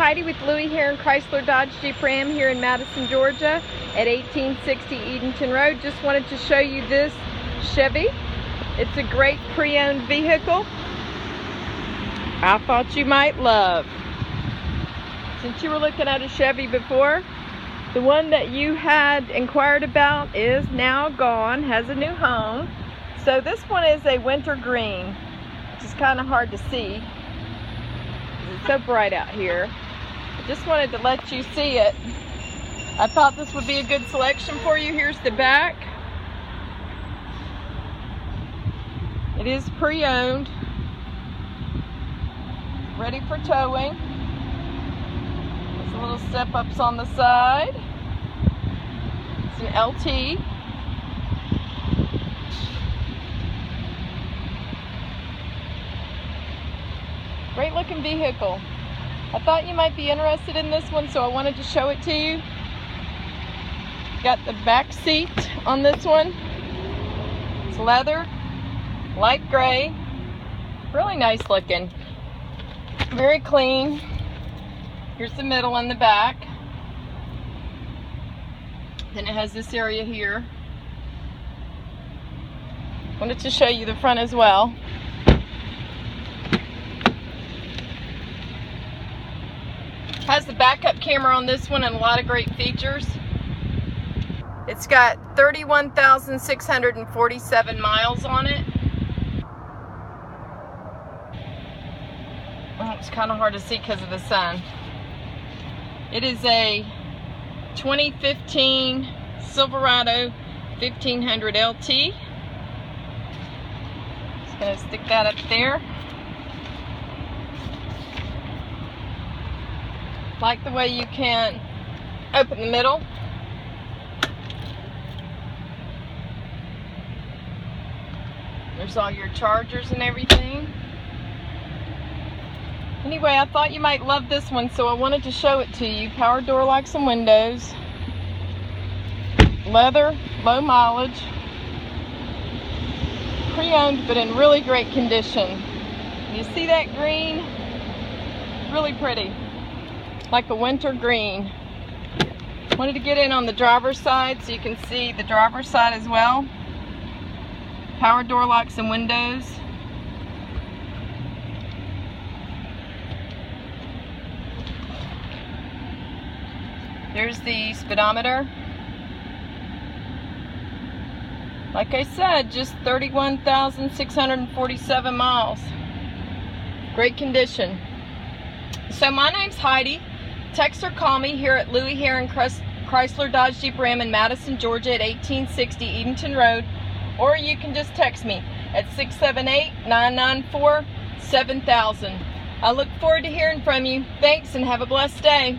Heidi with Louie Herron Chrysler Dodge Jeep Ram here in Madison, Georgia at 1860 Eatonton Road. Just wanted to show you this Chevy. It's a great pre-owned vehicle I thought you might love. Since you were looking at a Chevy before, the one that you had inquired about is now gone, has a new home. So this one is a winter green, which is kind of hard to see. It's so bright out here. I just wanted to let you see it. I thought this would be a good selection for you. Here's the back. It is pre-owned, ready for towing. There's a little step-ups on the side. It's an LT. Great looking vehicle. I thought you might be interested in this one, so I wanted to show it to you. Got the back seat on this one. It's leather, light gray, really nice looking. Very clean. Here's the middle and the back. Then it has this area here. Wanted to show you the front as well. Has the backup camera on this one and a lot of great features. It's got 31,647 miles on it. Oh, it's kind of hard to see because of the sun. It is a 2015 Silverado 1500 LT. Just going to stick that up there. Like the way you can open the middle. There's all your chargers and everything. Anyway, I thought you might love this one, so I wanted to show it to you. Power door locks and windows. Leather, low mileage. Pre-owned, but in really great condition. You see that green? Really pretty. Like a winter green. Wanted to get in on the driver's side so you can see the driver's side as well. Power door locks and windows. There's the speedometer. Like I said, just 31,647 miles. Great condition. So my name's Heidi. Text or call me here at Louie Herron Chrysler Dodge Jeep Ram in Madison, Georgia at 1860 Eatonton Road. Or you can just text me at 678-994-7000. I look forward to hearing from you. Thanks and have a blessed day.